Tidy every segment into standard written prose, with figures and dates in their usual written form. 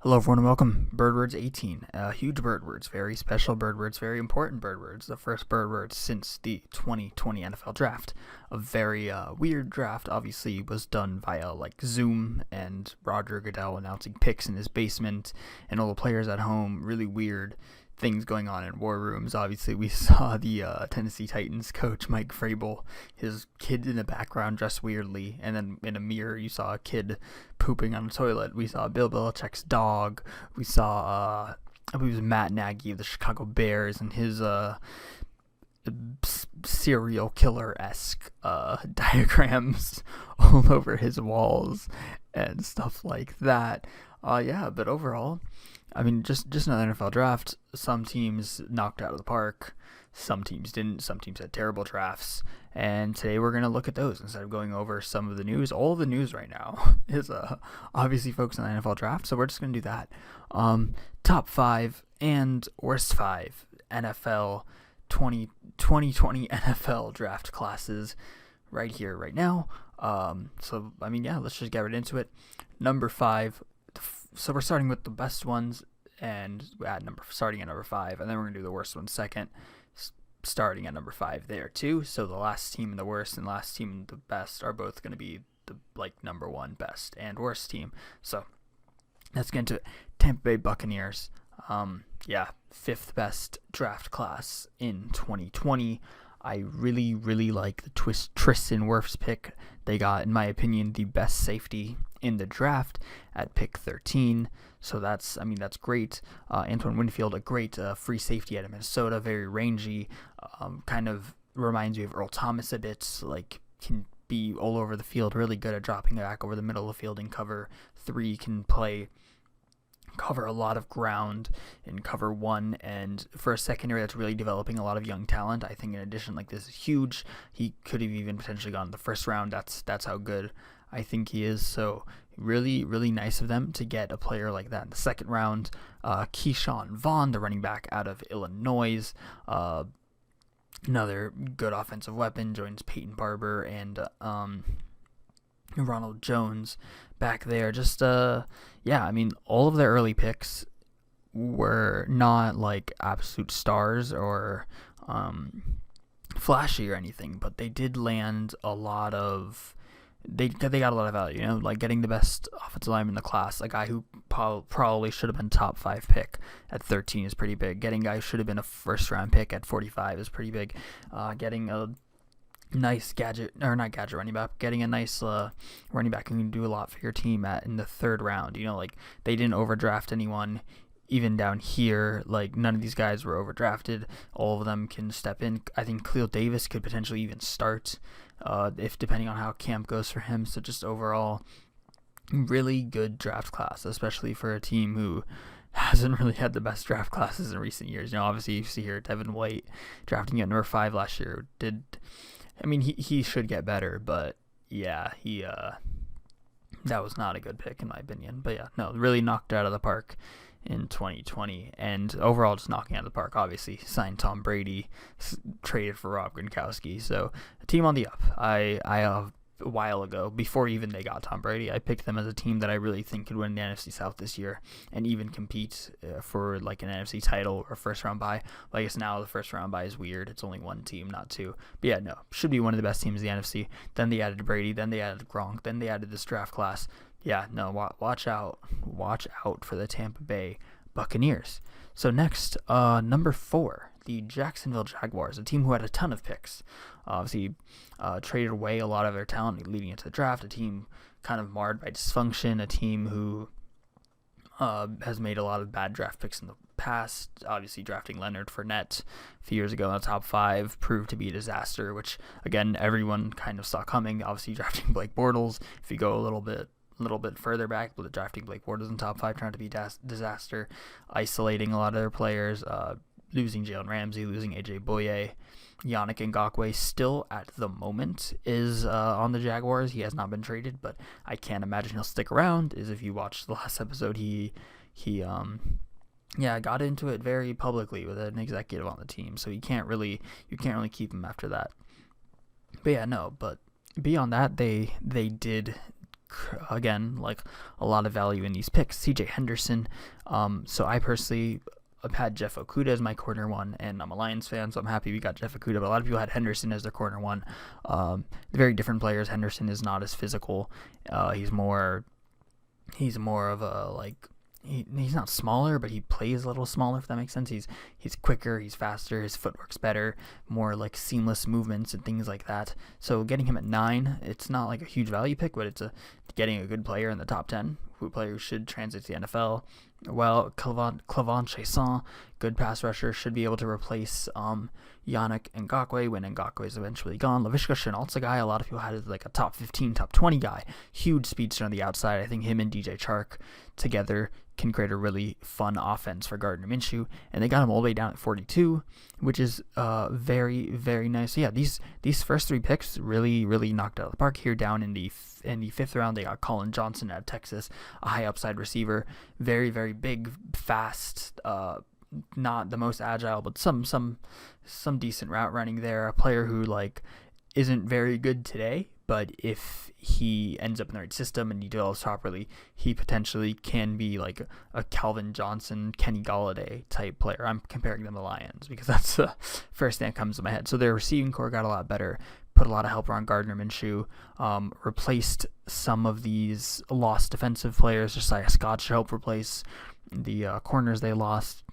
Hello, everyone, and welcome. Birdwords 18. Huge bird words, very special bird words, very important bird words. The first bird words since the 2020 NFL draft. A very weird draft, obviously, was done via like Zoom and Roger Goodell announcing picks in his basement and all the players at home. Really weird things going on in war rooms. Obviously, we saw the Tennessee Titans coach Mike Vrabel, his kid in the background dressed weirdly, and then in a mirror you saw a kid pooping on a toilet. We saw Bill Belichick's dog. We saw I believe it was Matt Nagy of the Chicago Bears and his serial killer esque diagrams all over his walls and stuff like that. Yeah, but overall, I mean, just another NFL draft. Some teams knocked out of the park. Some teams didn't. Some teams had terrible drafts. And today we're going to look at those instead of going over some of the news. All of the news right now is obviously focused on the NFL draft, so we're just going to do that. Top 5 and worst 5 NFL 2020 NFL draft classes right here, right now. So, I mean, yeah, let's just get right into it. Number 5. So we're starting with the best ones and starting at number 5, and then we're going to do the worst ones second, starting at number 5 there too. So the last team and the worst and last team and the best are both going to be the number 1 best and worst team. So let's get into it. Tampa Bay Buccaneers. Yeah, 5th best draft class in 2020. I really, really like the Tristan Wirfs pick. They got, in my opinion, the best safety in the draft at pick 13. So that's great. Antoine Winfield, a great free safety out of Minnesota, very rangy. Kind of reminds me of Earl Thomas a bit. Like, can be all over the field, really good at dropping back over the middle of the field in cover 3, can cover a lot of ground in cover 1, and for a secondary that's really developing a lot of young talent. I think in addition, like, this is huge. He could have even potentially gone in the first round. That's how good I think he is. So really, really nice of them to get a player like that in the second round. Keyshawn Vaughn, the running back out of Illinois, another good offensive weapon, joins Peyton Barber and Ronald Jones back there. Just yeah, I mean, all of their early picks were not like absolute stars or flashy or anything, but they did land a lot of they got a lot of value, like getting the best offensive lineman in the class, a guy who probably should have been top 5 pick at 13 is pretty big. Getting a guy who should have been a first round pick at 45 is pretty big. Getting a nice running back, getting a nice running back who can do a lot for your team in the 3rd round. Like, they didn't overdraft anyone. Even down here, like, none of these guys were overdrafted. All of them can step in. I think Khalil Davis could potentially even start, if depending on how camp goes for him. So just overall, really good draft class, especially for a team who hasn't really had the best draft classes in recent years. Obviously you see here Devin White drafting at number 5 last year. He should get better, but yeah, that was not a good pick in my opinion. But yeah, no, really knocked out of the park in 2020, and overall just knocking out of the park. Obviously signed Tom Brady, traded for Rob Gronkowski, so a team on the up. I a while ago, before even they got Tom Brady, I picked them as a team that I really think could win the NFC South this year and even compete for like an NFC title or first round bye. Well, I guess now the first round bye is weird. It's only one team, not 2. But yeah, no, should be one of the best teams in the NFC. Then they added Brady, then they added Gronk, then they added this draft class. Yeah, no, watch out for the Tampa Bay Buccaneers. So next, number 4, the Jacksonville Jaguars, a team who had a ton of picks. Obviously, traded away a lot of their talent leading into the draft. A team kind of marred by dysfunction. A team who has made a lot of bad draft picks in the past. Obviously, drafting Leonard Fournette a few years ago in the top 5 proved to be a disaster, which, again, everyone kind of saw coming. Obviously, drafting Blake Bortles, if you go a little bit further back, but drafting Blake Bortles in top 5 turned to be disaster. Isolating a lot of their players, losing Jalen Ramsey, losing AJ Bouye. Yannick Ngakoue still at the moment is on the Jaguars. He has not been traded, but I can't imagine he'll stick around. As if you watched the last episode, he got into it very publicly with an executive on the team, so you can't really keep him after that. But yeah, no, but beyond that, they did again, like a lot of value in these picks. CJ Henderson. So I personally I've had Jeff Okudah as my corner one, and I'm a Lions fan, so I'm happy we got Jeff Okudah, but a lot of people had Henderson as their corner one. Very different players. Henderson is not as physical. He's more of a, like, he's not smaller, but he plays a little smaller, if that makes sense. He's quicker, he's faster, his footwork's better, more like seamless movements and things like that. So getting him at 9, it's not like a huge value pick, but it's getting a good player in the top 10, a player who should transit to the NFL. Well, Clavon Chaisson, good pass rusher, should be able to replace Yannick Ngakoue when Ngakoue is eventually gone. Laviska Shenault's a guy a lot of people had as like a top 15, top 20 guy. Huge speedster on the outside. I think him and DJ Chark together can create a really fun offense for Gardner Minshew, and they got him all the way down at 42, which is very, very nice. So yeah, these first 3 picks really, really knocked out of the park here. Down in the 5th round, they got Colin Johnson out of Texas, a high upside receiver, very, very big, fast, not the most agile, but some decent route running there. A player who like isn't very good today, but if he ends up in the right system and he develops properly, he potentially can be like a Calvin Johnson, Kenny Golladay type player. I'm comparing them to Lions because that's the first thing that comes to my head. So their receiving core got a lot better, put a lot of help around Gardner Minshew, replaced some of these lost defensive players. Josiah Scott should help replace the corners they lost.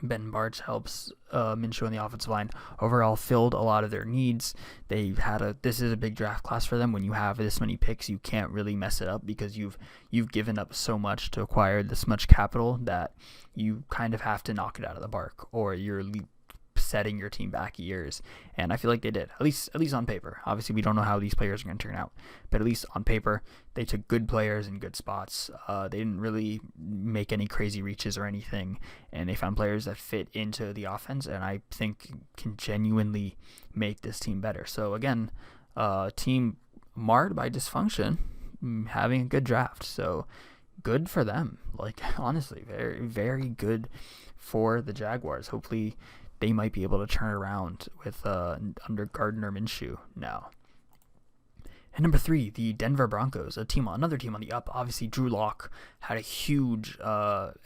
Ben Bartch helps Minshew on the offensive line. Overall, filled a lot of their needs. This is a big draft class for them. When you have this many picks, you can't really mess it up because you've given up so much to acquire this much capital that you kind of have to knock it out of the park, or you're setting your team back years. And I feel like they did, at least on paper. Obviously, we don't know how these players are going to turn out, but at least on paper, they took good players in good spots. They didn't really make any crazy reaches or anything, and they found players that fit into the offense, and I think can genuinely make this team better. So again, team marred by dysfunction, having a good draft. So good for them. Like, honestly, very, very good for the Jaguars. Hopefully they might be able to turn around with under Gardner Minshew now. And number 3, the Denver Broncos, another team on the up. Obviously, Drew Lock had a huge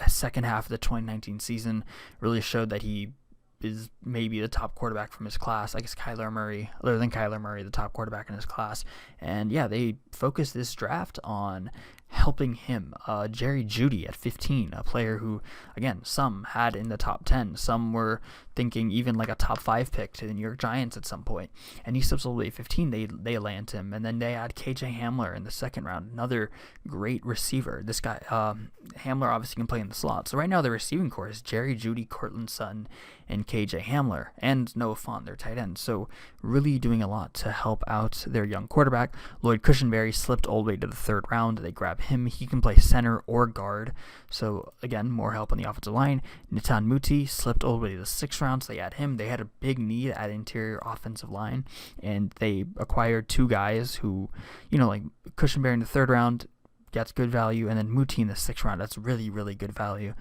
second half of the 2019 season. Really showed that he is maybe the top quarterback from his class. I guess other than Kyler Murray, the top quarterback in his class. And yeah, they focused this draft on helping him. Jerry Jeudy at 15, a player who, again, some had in the top 10. Some were thinking even like a top 5 pick to the New York Giants at some point. And he slips all the way 15. They land him. And then they add KJ Hamler in the second round, another great receiver. This guy, Hamler, obviously can play in the slot. So right now the receiving core is Jerry Jeudy, Cortland Sutton, and KJ Hamler, and Noah Fant, their tight end. So really doing a lot to help out their young quarterback. Lloyd Cushenberry slipped all the way to the 3rd round. They grab him. He can play center or guard. So again, more help on the offensive line. Nitan Muti slipped all the way to the 6th round, so they add him. They had a big need at interior offensive line, and they acquired 2 guys who, like Cushenberry in the 3rd round gets good value, and then Muti in the 6th round. That's really, really good value.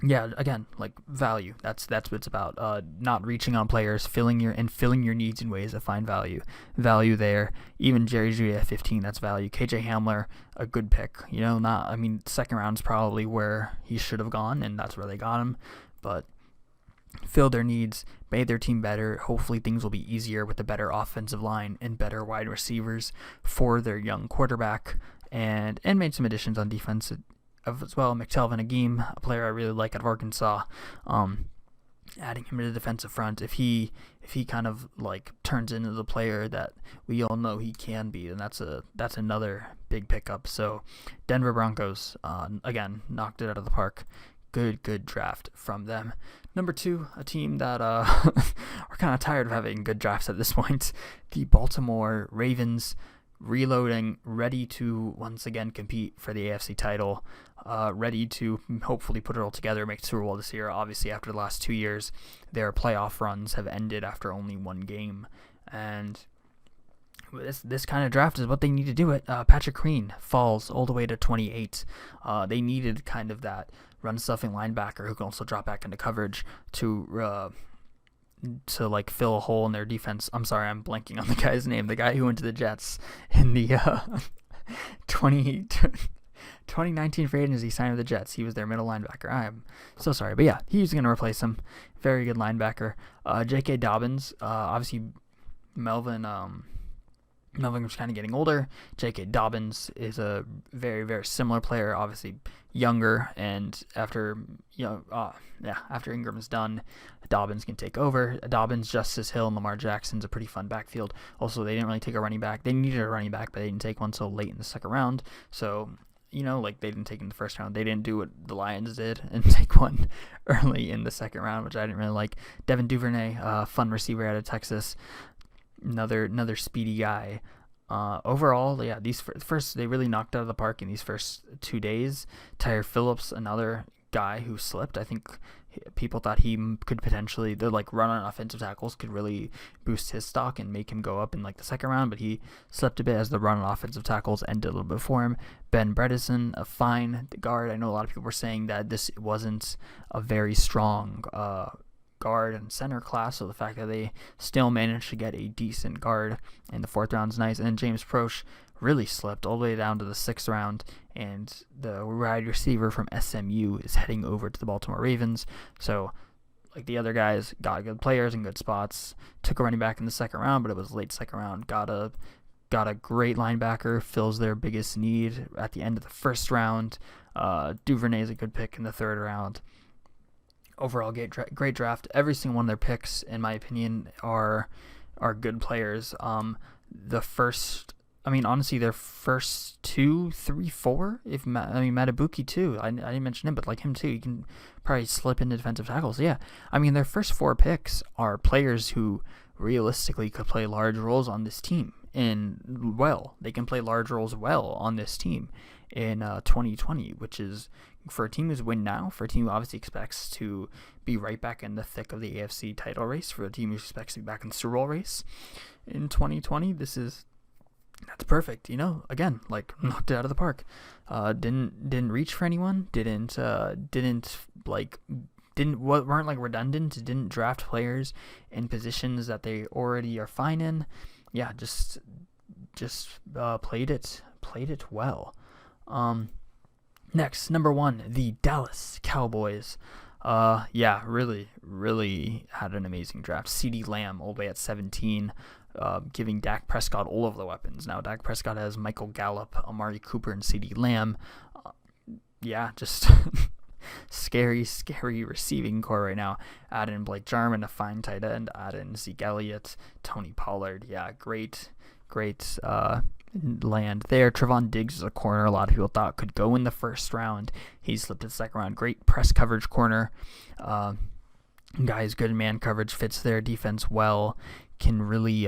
Yeah, again, like value. That's what it's about. Not reaching on players, filling your needs in ways that find value. Value there. Even Jerry Jeudy at 15, that's value. KJ Hamler, a good pick. Second round's probably where he should have gone, and that's where they got him. But filled their needs, made their team better. Hopefully things will be easier with a better offensive line and better wide receivers for their young quarterback, and made some additions on defense as well. McTelvin Agim, a player I really like out of Arkansas, adding him to the defensive front. If he kind of like turns into the player that we all know he can be, then that's another big pickup. So Denver Broncos, again, knocked it out of the park. Good draft from them. Number 2, a team that we're kind of tired of having good drafts at this point. The Baltimore Ravens, reloading, ready to once again compete for the AFC title, ready to hopefully put it all together, make Super Bowl this year. Obviously, after the last 2 years, their playoff runs have ended after only 1 game, and this kind of draft is what they need to do it. Patrick Queen falls all the way to 28. They needed kind of that run-stuffing linebacker who can also drop back into coverage to to like fill a hole in their defense. I'm sorry, I'm blanking on the guy's name. The guy who went to the Jets in the 20 2019 free agency, signed with the Jets. He was their middle linebacker. I'm so sorry, but yeah, he's going to replace him. Very good linebacker. J.K. Dobbins, obviously Melvin was kind of getting older. J.K. Dobbins is a very, very similar player, obviously younger, and after Ingram's done, Dobbins can take over. Dobbins, Justice Hill, and Lamar Jackson's a pretty fun backfield. Also, they didn't really take a running back. They needed a running back, but they didn't take one so late in the second round. So, they didn't take in the first round. They didn't do what the Lions did and take one early in the second round, which I didn't really like. Devin Duvernay, fun receiver out of Texas. Another speedy guy. Overall, yeah, these first they really knocked out of the park in these first 2 days. Tyre Phillips, another guy who slipped. I think people thought he could potentially, the like run on offensive tackles could really boost his stock and make him go up in like the second round, but he slipped a bit as the run on offensive tackles ended a little bit for him. Ben Bredesen, a fine guard. I know a lot of people were saying that this wasn't a very strong guard and center class, so the fact that they still managed to get a decent guard in the fourth round is nice. And then James Proche really slipped all the way down to the sixth round, and the wide receiver from SMU is heading over to the Baltimore Ravens. So like the other guys got good players and good spots, took a running back in the second round, but it was late second round. Got a great linebacker, fills their biggest need at the end of the first round. Duvernay is a good pick in the third round. Overall, great draft. Every single one of their picks, in my opinion, are good players. Honestly, their first 2, 3, 4. Matabuki too. I didn't mention him, but like him too, you can probably slip into defensive tackles. Yeah, their first 4 picks are players who realistically could play large roles on this team. They can play large roles well on this team in 2020, which is for a team who's win now, for a team who obviously expects to be right back in the thick of the AFC title race, for a team who expects to be back in the Super Bowl race in 2020. That's perfect. Again, like knocked it out of the park. Didn't reach for anyone. Weren't like redundant. Didn't draft players in positions that they already are fine in. Yeah, just played it well. Next, number 1, the Dallas Cowboys. Really, really had an amazing draft. CeeDee Lamb all the way at 17, giving Dak Prescott all of the weapons. Now, Dak Prescott has Michael Gallup, Amari Cooper, and CeeDee Lamb. Just scary receiving core right now. Add in Blake Jarman, a fine tight end. Add in Zeke Elliott, Tony Pollard. Yeah, great land there. Trevon Diggs is a corner a lot of people thought could go in the first round. He slipped in the second round. Great press coverage corner. Guys, good man coverage, fits their defense well. Can really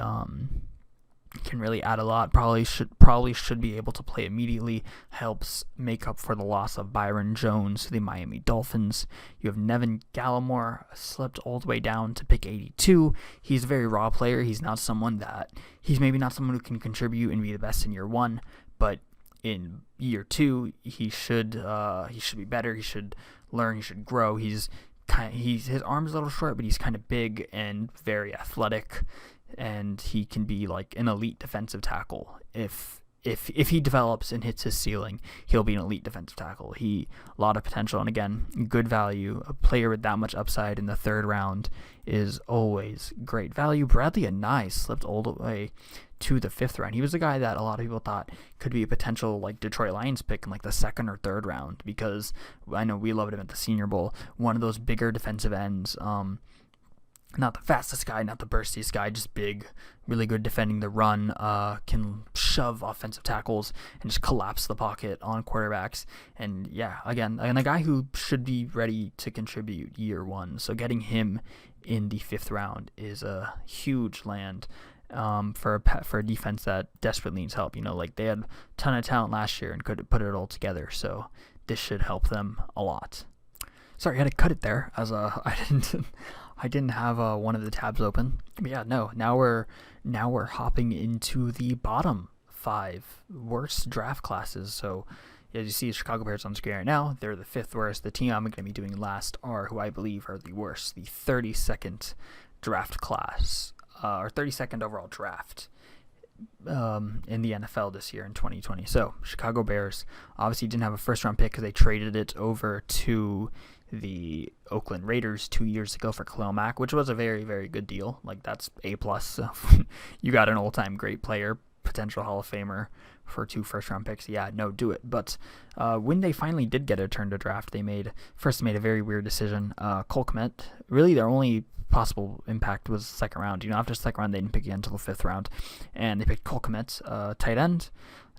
add a lot. Probably should be able to play immediately. Helps make up for the loss of Byron Jones to the Miami Dolphins. You have Nevin Gallimore, slipped all the way down to pick 82. He's a very raw player. He's maybe not someone who can contribute and be the best in year 1, but in year 2 he should be better. He should learn. He should grow. His arm's a little short, but he's kind of big and very athletic. And he can be like an elite defensive tackle. If he develops and hits his ceiling, he'll be an elite defensive tackle. A lot of potential, and again, good value. A player with that much upside in the third round is always great value. Bradley Anae slipped all the way to the fifth round. He was a guy that a lot of people thought could be a potential like Detroit Lions pick in like the second or third round, because I know we loved him at the Senior Bowl. One of those bigger defensive ends. Not the fastest guy, not the burstiest guy, just big, really good defending the run, can shove offensive tackles and just collapse the pocket on quarterbacks. And yeah, again, a guy who should be ready to contribute year 1. So getting him in the 5th round is a huge land for a defense that desperately needs help. Like they had a ton of talent last year and could put it all together. So this should help them a lot. Sorry, I had to cut it there as I didn't have one of the tabs open. But yeah, no. Now we're hopping into the bottom 5 worst draft classes. So as you see, the Chicago Bears on screen right now, they're the 5th worst. The team I'm going to be doing last are who I believe are the worst, the 32nd draft class, or 32nd overall draft in the NFL this year in 2020. So Chicago Bears obviously didn't have a first round pick because they traded it over to the Oakland Raiders 2 years ago for Khalil Mack, which was a very, very good deal. Like, that's A+. So you got an all-time great player, potential Hall of Famer for 2 first-round picks. Yeah, no, do it. But when they finally did get a turn to draft, they made a very weird decision. Cole Kmet, really their only possible impact was second round. After the second round, they didn't pick again until the 5th round. And they picked Cole Kmet, tight end.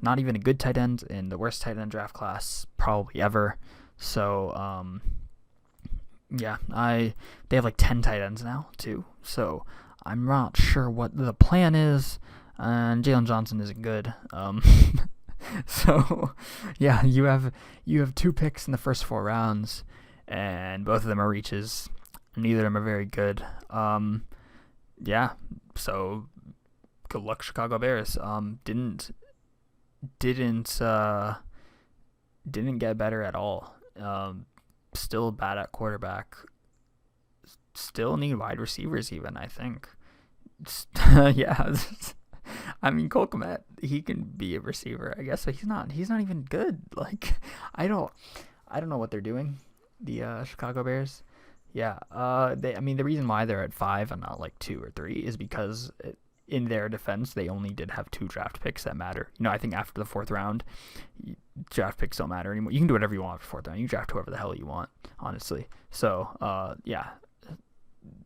Not even a good tight end in the worst tight end draft class probably ever. So, yeah, they have like 10 tight ends now too, so I'm not sure what the plan is, and Jalen Johnson isn't good. So yeah, you have 2 picks in the first 4 rounds, and both of them are reaches. Neither of them are very good. Yeah, so good luck, Chicago Bears. Didn't get better at all. Still bad at quarterback. Still need wide receivers even, I think. Yeah. I mean, Cole Kmet, he can be a receiver, I guess, but he's not even good. Like, I don't know what they're doing, the Chicago Bears. Yeah. The reason why they're at 5 and not like 2 or 3 is because in their defense, they only did have 2 draft picks that matter. I think after the 4th round, draft picks don't matter anymore. You can do whatever you want for 4th round. You draft whoever the hell you want, honestly. So, yeah,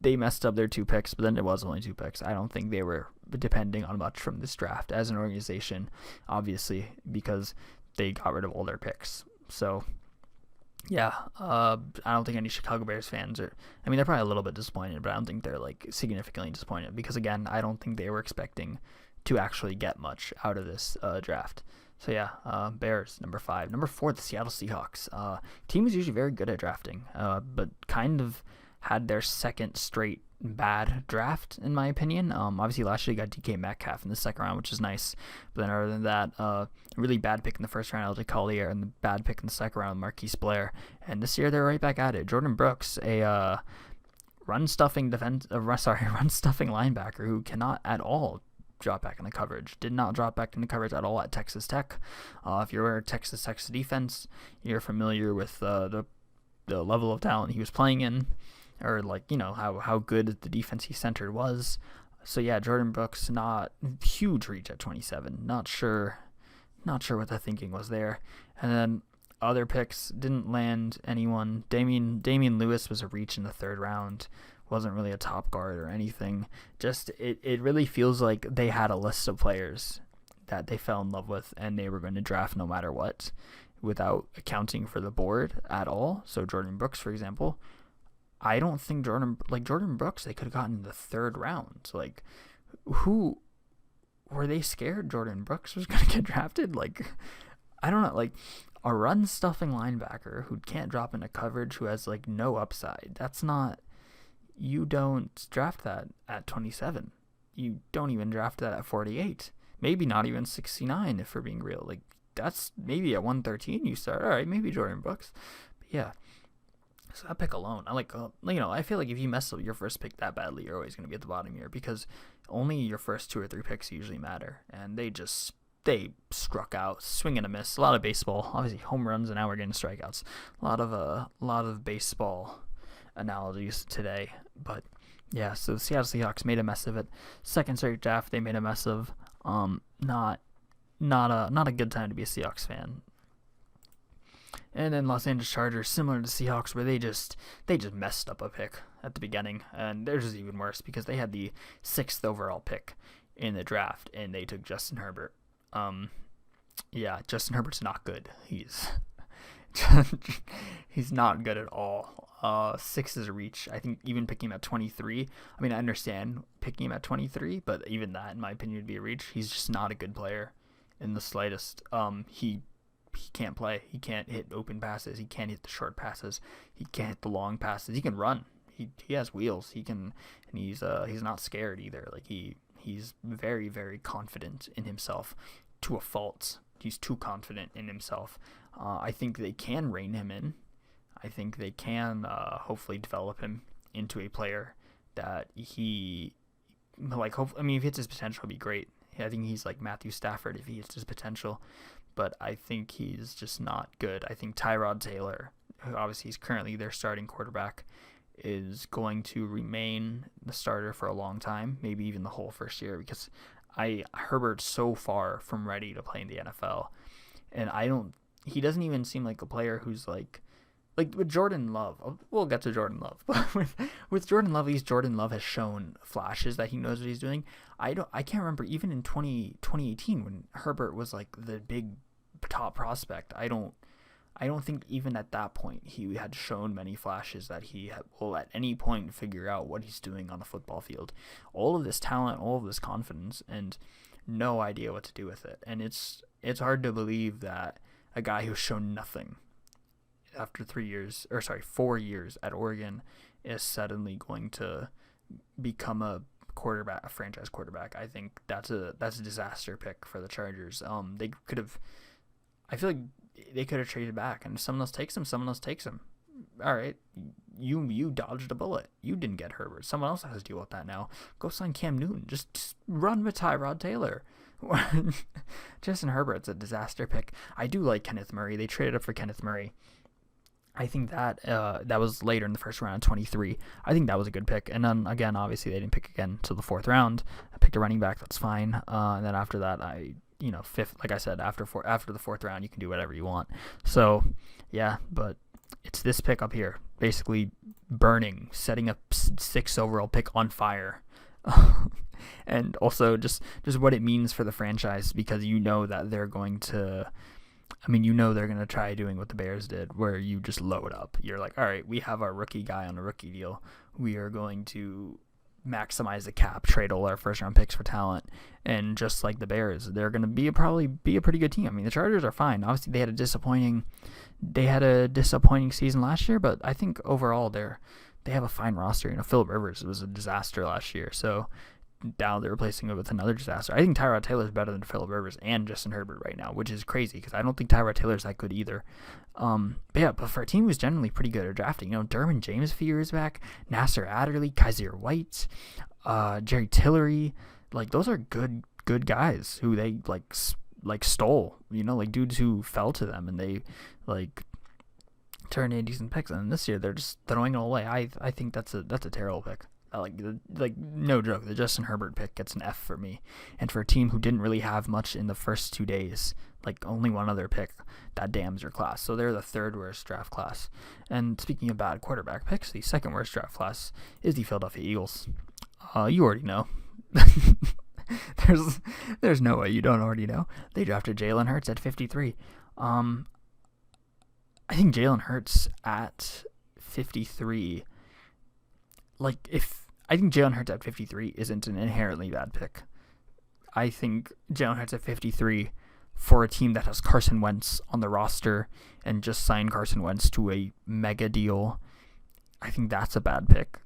they messed up their 2 picks, but then it was only 2 picks. I don't think they were depending on much from this draft as an organization, obviously, because they got rid of all their picks. So, yeah, I don't think any Chicago Bears fans they're probably a little bit disappointed, but I don't think they're like significantly disappointed because, again, I don't think they were expecting to actually get much out of this draft. So yeah, Bears, number 5. Number 4, the Seattle Seahawks. Team is usually very good at drafting, but kind of had their second straight bad draft, in my opinion. Obviously last year you got DK Metcalf in the 2nd round, which is nice. But then other than that, really bad pick in the 1st round, LJ Collier, and the bad pick in the 2nd round, Marquise Blair. And this year they're right back at it. Jordan Brooks, a run-stuffing linebacker who cannot at all drop back in the coverage. Did not drop back in the coverage at all at Texas Tech. If you're a Texas Tech defense, you're familiar with the level of talent he was playing in, or how good the defense he centered was. So yeah, Jordan Brooks, not huge reach at 27. Not sure what the thinking was there. And then other picks didn't land anyone. Damian Lewis was a reach in the 3rd round. Wasn't really a top guard or anything. Just it really feels like they had a list of players that they fell in love with and they were going to draft no matter what, without accounting for the board at all. So Jordan Brooks, for example, I don't think Jordan Brooks they could have gotten in the 3rd round. Like, who were they scared Jordan Brooks was going to get drafted? Like, I don't know. Like, a run-stuffing linebacker who can't drop into coverage, who has like no upside. That's not. You don't draft that at 27. You don't even draft that at 48. Maybe not even 69 if we're being real. Like, that's maybe at 113 you start. All right, maybe Jordan Brooks. But yeah. So that pick alone, I feel like if you mess up your first pick that badly, you're always going to be at the bottom here because only your first 2 or 3 picks usually matter. And they struck out, swing and a miss. A lot of baseball, obviously home runs, and now we're getting strikeouts. A lot of baseball analogies today. But yeah, so the Seattle Seahawks made a mess of it. 2nd straight draft they made a mess of. Not a good time to be a Seahawks fan. And then Los Angeles Chargers, similar to Seahawks, where they just messed up a pick at the beginning, and theirs is even worse because they had the 6th overall pick in the draft and they took Justin Herbert. Yeah, Justin Herbert's not good. He's not good at all. 6 is a reach. I think even picking him at 23. I mean, I understand picking him at 23, but even that, in my opinion, would be a reach. He's just not a good player in the slightest. He can't play. He can't hit open passes. He can't hit the short passes. He can't hit the long passes. He can run. He has wheels. He can, and he's not scared either. Like he's very, very confident in himself to a fault. He's too confident in himself. I think they can rein him in. I think they can hopefully develop him into a player that he, like, hopefully, I mean, if he hits his potential, it'll be great. I think he's like Matthew Stafford if he hits his potential, but I think he's just not good. I think Tyrod Taylor, who obviously he's currently their starting quarterback, is going to remain the starter for a long time, maybe even the whole first year, because Herbert's so far from ready to play in the NFL, and he doesn't even seem like a player who's like with Jordan Love. We'll get to Jordan Love, but with Jordan Love, at least Jordan Love has shown flashes that he knows what he's doing. I can't remember even in 2018 when Herbert was like the big top prospect. I don't think even at that point he had shown many flashes that he will at any point figure out what he's doing on the football field. All of this talent, all of this confidence, and no idea what to do with it. And it's hard to believe that a guy who's shown nothing after 4 years at Oregon is suddenly going to become a franchise quarterback. I think that's a disaster pick for the Chargers. I feel like they could have traded back, and if someone else takes him. All right, you dodged a bullet. You didn't get Herbert. Someone else has to deal with that now. Go sign Cam Newton. Just run with Tyrod Taylor. Justin Herbert's a disaster pick. I do like Kenneth Murray. They traded up for Kenneth Murray. I think that was later in the first round, 23. I think that was a good pick. And then again, obviously they didn't pick again till the fourth round. I picked a running back. That's fine. And then after that, fifth, like I said, after the fourth round, you can do whatever you want. So yeah, but it's this pick up here, basically setting a 6th overall pick on fire. And also just what it means for the franchise, because you know that they're going to try doing what the Bears did, where you just load up. You're like, all right, we have our rookie guy on a rookie deal. We are going to maximize the cap, trade all our first round picks for talent. And just like the Bears, they're going to probably be a pretty good team. I mean, the Chargers are fine. Obviously, they had a disappointing season last year, but I think overall they have a fine roster. Phillip Rivers was a disaster last year, so now they're replacing it with another disaster. I think Tyrod Taylor is better than Phillip Rivers and Justin Herbert right now, which is crazy because I don't think Tyrod Taylor is that good either. But for a team who's generally pretty good at drafting, Derwin James a few years back, Nasser Adderley, Kaiser White, Jerry Tillery, like those are good guys who they like stole, like dudes who fell to them and they like turned into decent picks. And this year they're just throwing it away. I think that's a terrible pick. No joke, the Justin Herbert pick gets an F for me. And for a team who didn't really have much in the first 2 days, like only one other pick, that damns your class. So they're the 3rd worst draft class. And speaking of bad quarterback picks, the 2nd worst draft class is the Philadelphia Eagles. You already know. There's no way you don't already know. They drafted Jalen Hurts at 53. I think Jalen Hurts at 53, I think Jalen Hurts at 53 isn't an inherently bad pick. I think Jalen Hurts at 53 for a team that has Carson Wentz on the roster and just signed Carson Wentz to a mega deal, I think that's a bad pick.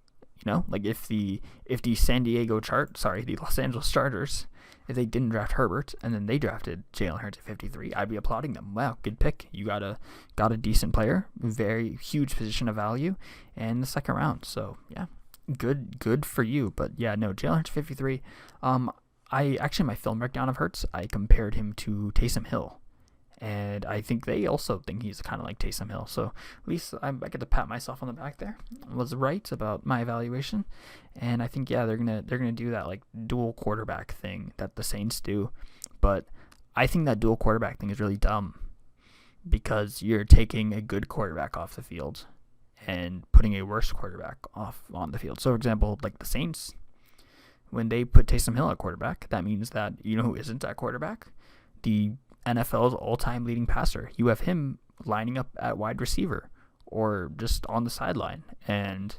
If the Los Angeles Chargers, if they didn't draft Herbert and then they drafted Jalen Hurts at 53, I'd be applauding them. Wow, good pick. You got a decent player, very huge position of value in the 2nd round. So yeah, good for you. But yeah, no, Jalen Hurts 53. My film breakdown of Hurts, I compared him to Taysom Hill. And I think they also think he's kind of like Taysom Hill. So at least I get to pat myself on the back there. I was right about my evaluation. And I think, yeah, they're gonna do that like dual quarterback thing that the Saints do. But I think that dual quarterback thing is really dumb because you're taking a good quarterback off the field and putting a worse quarterback off on the field. So, for example, like the Saints, when they put Taysom Hill at quarterback, that means that who isn't at quarterback? The NFL's all-time leading passer. You have him lining up at wide receiver or just on the sideline. And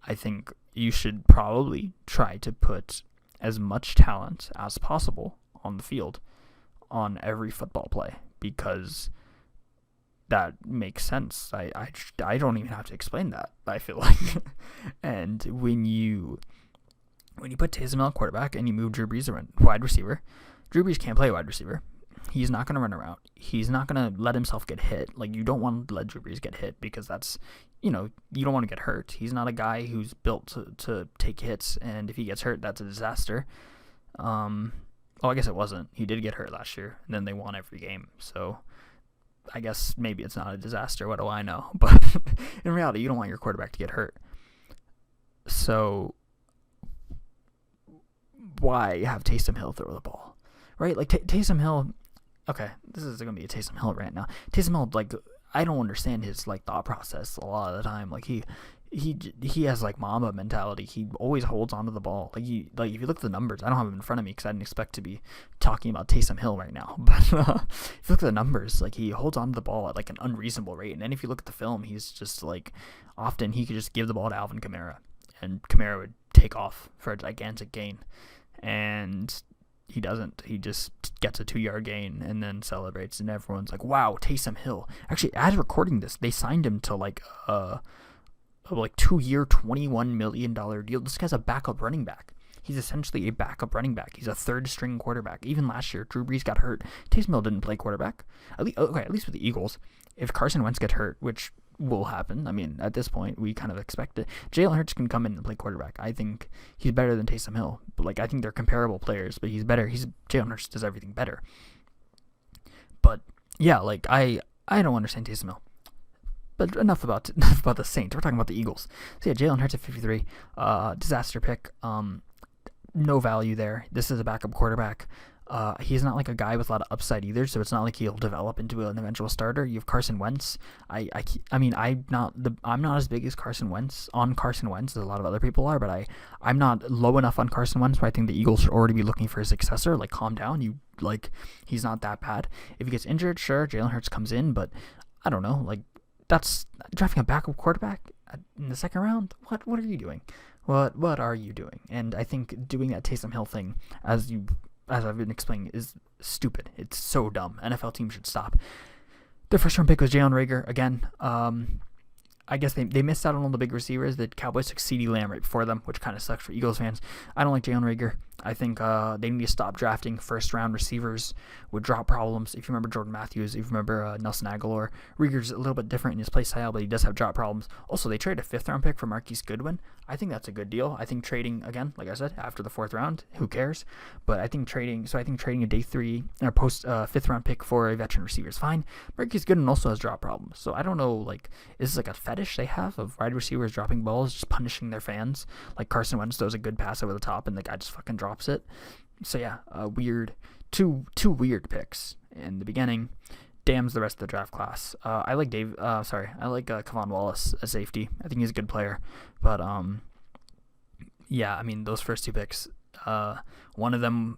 I think you should probably try to put as much talent as possible on the field on every football play because that makes sense. I don't even have to explain that, I feel like. And when you put Taysom Hill at quarterback and you move Drew Brees around wide receiver, Drew Brees can't play wide receiver. He's not going to run around. He's not going to let himself get hit. Like, you don't want to let Drew Brees get hit because that's, you don't want to get hurt. He's not a guy who's built to take hits, and if he gets hurt, that's a disaster. I guess it wasn't. He did get hurt last year, and then they won every game. So I guess maybe it's not a disaster. What do I know? But in reality, you don't want your quarterback to get hurt. So why have Taysom Hill throw the ball? Right? Like, Taysom Hill... Okay, this is going to be a Taysom Hill rant now. Taysom Hill, like, I don't understand his, like, thought process a lot of the time. Like, he has, like, Mamba mentality. He always holds onto the ball. Like, if you look at the numbers, I don't have them in front of me because I didn't expect to be talking about Taysom Hill right now. But if you look at the numbers, like, he holds onto the ball at, like, an unreasonable rate. And then if you look at the film, he's just, like, often he could just give the ball to Alvin Kamara, and Kamara would take off for a gigantic gain. And he doesn't. He just gets a 2-yard gain and then celebrates, and everyone's like, wow, Taysom Hill. Actually, as recording this, they signed him to, like, 2-year, $21 million deal. This guy's a backup running back. He's essentially a backup running back. He's a third-string quarterback. Even last year, Drew Brees got hurt. Taysom Hill didn't play quarterback. At least with the Eagles. If Carson Wentz gets hurt, which will happen, I mean, at this point, we kind of expect it. Jalen Hurts can come in and play quarterback. I think he's better than Taysom Hill. But, like, I think they're comparable players, but he's better. Jalen Hurts does everything better. But, yeah, like, I don't understand Taysom Hill. But enough about the Saints. We're talking about the Eagles. So yeah, Jalen Hurts at 53, disaster pick. No value there. This is a backup quarterback. He's not like a guy with a lot of upside either, so it's not like he'll develop into an eventual starter. You have Carson Wentz. I'm not as big as Carson Wentz as a lot of other people are, but I'm not low enough on Carson Wentz where I think the Eagles should already be looking for a successor. Like, calm down. He's not that bad. If he gets injured, sure, Jalen Hurts comes in, but I don't know. Like, that's drafting a backup quarterback in the second round. What are you doing? What are you doing? And I think doing that Taysom Hill thing, as I've been explaining, is stupid. It's so dumb. NFL teams should stop. Their first round pick was Jalen Reagor again. I guess they missed out on all the big receivers. The Cowboys took CeeDee Lamb right before them, which kind of sucks for Eagles fans. I don't like Jalen Reagor. I think they need to stop drafting first-round receivers with drop problems. If you remember Jordan Matthews, if you remember Nelson Aguilar, Reagor's a little bit different in his play style, but he does have drop problems. Also, they traded a fifth-round pick for Marquise Goodwin. I think that's a good deal. I think trading, again, like I said, after the fourth round, who cares? But I think trading a day 3 or post fifth-round pick for a veteran receiver is fine. Marquise Goodwin also has drop problems. So I don't know, like, is this like a fetish they have of wide receivers dropping balls, just punishing their fans? Like, Carson Wentz throws a good pass over the top and the guy just fucking drops it. So yeah, two weird picks in the beginning. Damns the rest of the draft class. I like Kevon Wallace as safety. I think he's a good player. But yeah, I mean, those first two picks, one of them,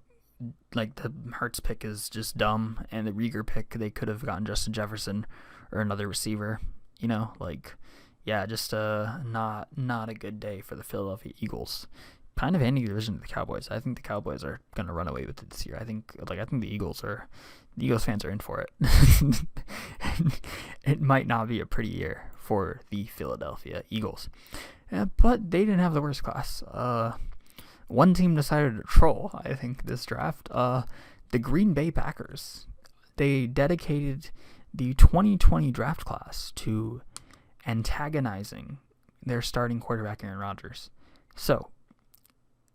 like, the Hurts pick is just dumb, and the Reagor pick, they could have gotten Justin Jefferson or another receiver. Yeah, just not a good day for the Philadelphia Eagles. Kind of handing the division to the Cowboys. I think the Cowboys are going to run away with it this year. I think the Eagles fans are in for it. It might not be a pretty year for the Philadelphia Eagles. But they didn't have the worst class. One team decided to troll, I think, this draft. The Green Bay Packers. They dedicated the 2020 draft class to antagonizing their starting quarterback, Aaron Rodgers. So,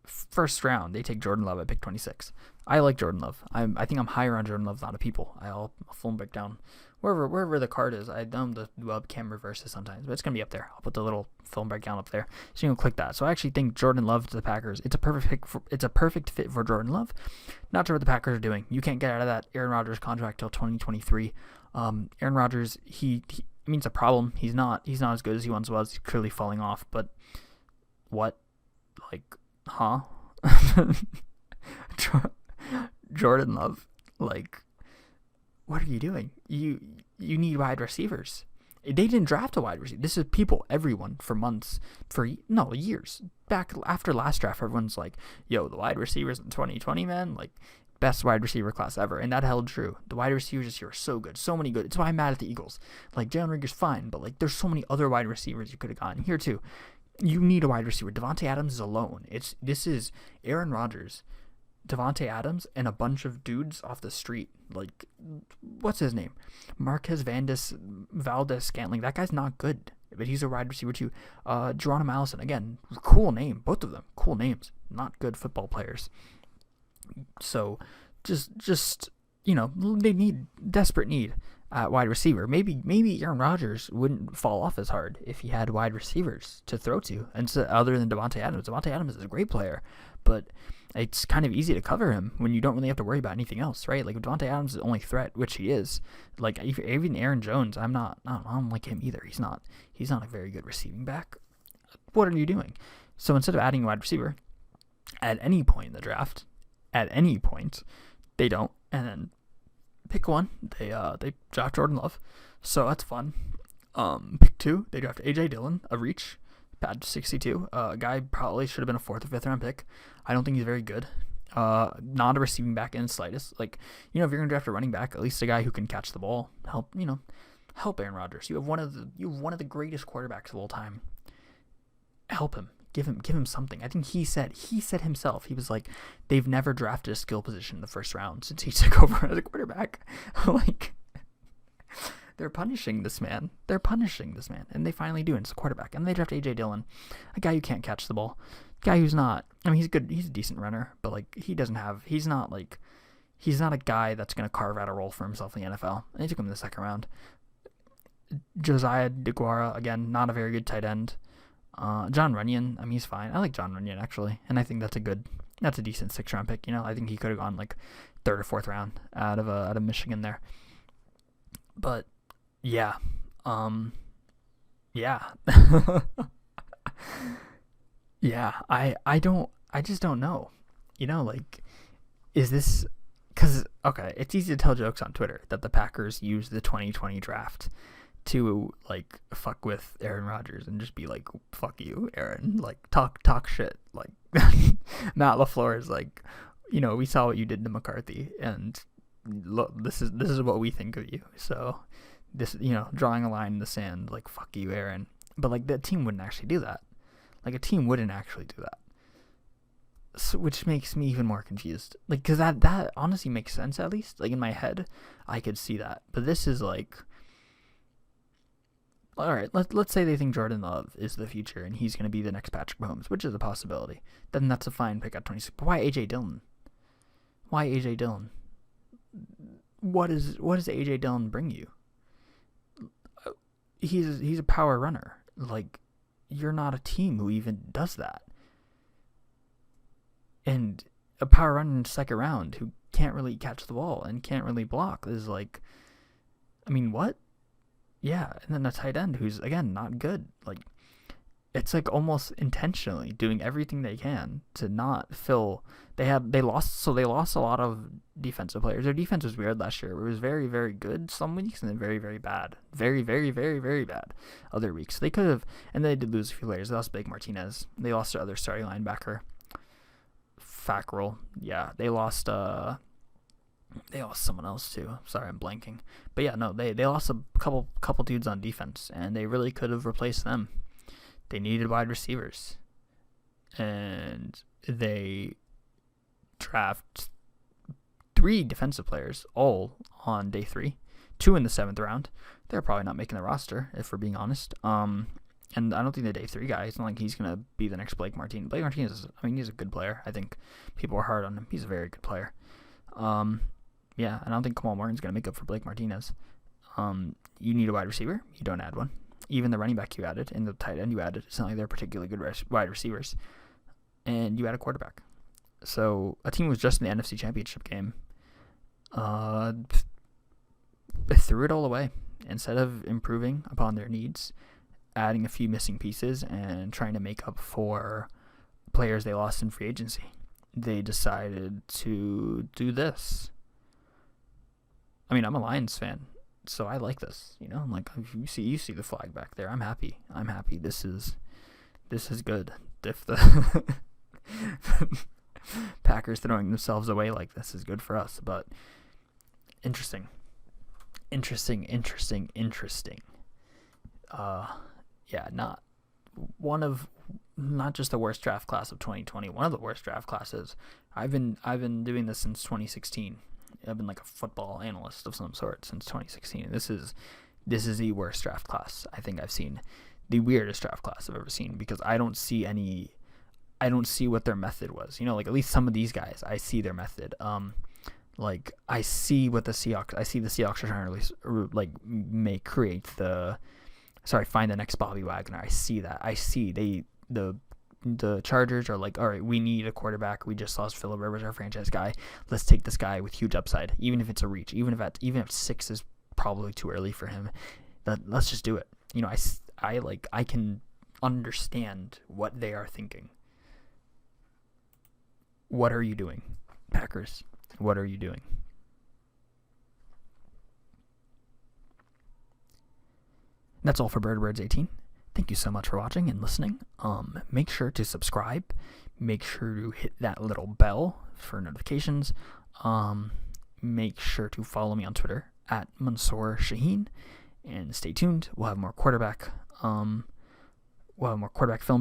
first round, they take Jordan Love at pick 26. I like Jordan Love. I think I'm higher on Jordan Love than other people. I'll film break down wherever the card is. I know the webcam reverses sometimes, but it's gonna be up there. I'll put the little film breakdown up there, so you can click that. So I actually think Jordan Love to the Packers. It's a perfect fit for Jordan Love. Not sure what the Packers are doing. You can't get out of that Aaron Rodgers contract till 2023. Aaron Rodgers, I mean, it's a problem. He's not as good as he once was. He's clearly falling off. But what, like, huh? Jordan Love, like, what are you doing? You need wide receivers. They didn't draft a wide receiver. This is everyone for months, years. Back after last draft, everyone's like, yo, the wide receivers in 2020, man, like, best wide receiver class ever. And that held true. The wide receivers this year are so good. So many good. It's why I'm mad at the Eagles. Like, Jalen Reagor's fine, but, like, there's so many other wide receivers you could have gotten. Here, too. You need a wide receiver. Devontae Adams is alone. This is Aaron Rodgers Devontae Adams and a bunch of dudes off the street. Like, what's his name? Marquez Valdez-Scantling. That guy's not good, but he's a wide receiver too. Geronimo Allison, again, cool name. Both of them, cool names. Not good football players. So, just they need desperate need at wide receiver. Maybe Aaron Rodgers wouldn't fall off as hard if he had wide receivers to throw to, and so, other than Devontae Adams. Devontae Adams is a great player, but it's kind of easy to cover him when you don't really have to worry about anything else, right? Like, if Devontae Adams is the only threat, which he is, like, even Aaron Jones, I don't like him either. He's not a very good receiving back. What are you doing? So instead of adding a wide receiver at any point in the draft, they don't, and then pick one, they draft Jordan Love, so that's fun. Pick two, they draft AJ Dillon, a reach, bad 62. A guy probably should have been a 4th or 5th round pick. I don't think he's very good. Not a receiving back in the slightest. Like, if you're gonna draft a running back, at least a guy who can catch the ball. Help Aaron Rodgers. You have one of the greatest quarterbacks of all time. Help him. Give him something. I think he said himself, he was like, they've never drafted a skill position in the first round since he took over as a quarterback. Like, they're punishing this man. And they finally do, and it's a quarterback. And they draft AJ Dillon, a guy who can't catch the ball. A guy who's not, he's good, he's a decent runner, but like, he's not a guy that's gonna carve out a role for himself in the NFL. And they took him in the 2nd round. Josiah DeGuara, again, not a very good tight end. John Runyon, he's fine. I like John Runyon, actually, and I think that's a decent 6th round pick. I think he could have gone like 3rd or 4th round out of Michigan there. But yeah, yeah, I just don't know. Like, is this? Because okay, it's easy to tell jokes on Twitter that the Packers use the 2020 draft to like fuck with Aaron Rodgers and just be like, fuck you, Aaron, like talk shit. Like, Matt LaFleur is like, we saw what you did to McCarthy, and look, this is what we think of you. So this, drawing a line in the sand, like, fuck you, Aaron. But like, the team wouldn't actually do that. Like, a team wouldn't actually do that. So, which makes me even more confused. Like, because that honestly makes sense, at least. Like, in my head, I could see that. But this is like, all right, let's say they think Jordan Love is the future and he's going to be the next Patrick Mahomes, which is a possibility. Then that's a fine pick at 26. But why AJ Dillon? What does AJ Dillon bring you? He's a power runner. Like, you're not a team who even does that. And a power runner in the 2nd round who can't really catch the ball and can't really block is like, what? Yeah, and then a tight end who's, again, not good. Like, it's like almost intentionally doing everything they can to not fill. They lost a lot of defensive players. Their defense was weird last year. It was very, very good some weeks and then very, very bad. Very, very, very, very bad other weeks. They could have, and they did lose a few players. They lost Blake Martinez. They lost their other starting linebacker, Fackrell. Yeah, they lost someone else too. Sorry, I'm blanking. But yeah, no, they lost a couple dudes on defense, and they really could have replaced them. They needed wide receivers, and they draft 3 defensive players, all on day 3, 2 in the 7th round. They're probably not making the roster, if we're being honest. And I don't think the day 3 guy, it's not like he's going to be the next Blake Martinez. Blake Martinez, he's a good player. I think people are hard on him. He's a very good player. Yeah, I don't think Kamal Morgan's going to make up for Blake Martinez. You need a wide receiver. You don't add one. Even the running back you added and the tight end you added, it's not like they're particularly good wide receivers. And you add a quarterback. So a team was just in the NFC Championship game. Threw it all away. Instead of improving upon their needs, adding a few missing pieces, and trying to make up for players they lost in free agency, they decided to do this. I'm a Lions fan, so I like this. Like, you see the flag back there. I'm happy. This is good. If the Packers throwing themselves away like this is good for us, but interesting. Yeah, not one of not just the worst draft class of 2020, one of the worst draft classes. I've been doing this since 2016. I've been like a football analyst of some sort since 2016. This is the worst draft class I think I've seen, the weirdest draft class I've ever seen, because I don't see what their method was. Like at least some of these guys, I see their method. Like I see what the Seahawks are trying to release, like find the next Bobby Wagner. I see that. I see the Chargers are like, all right, we need a quarterback. We just lost Phillip Rivers, our franchise guy. Let's take this guy with huge upside, even if it's a reach, even if 6 is probably too early for him. Let's just do it. I can understand what they are thinking. What are you doing, Packers? What are you doing? That's all for Birds 18. Thank you so much for watching and listening. Make sure to subscribe. Make sure to hit that little bell for notifications. Make sure to follow me on Twitter at Mansoor Shaheen. And stay tuned. We'll have more quarterback film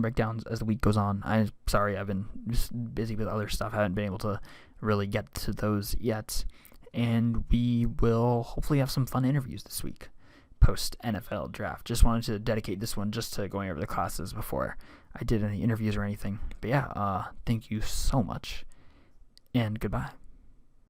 breakdowns as the week goes on. I'm sorry, I've been just busy with other stuff. I haven't been able to really get to those yet. And we will hopefully have some fun interviews this week post NFL draft. Just wanted to dedicate this one just to going over the classes before I did any interviews or anything. But yeah, thank you so much, and goodbye.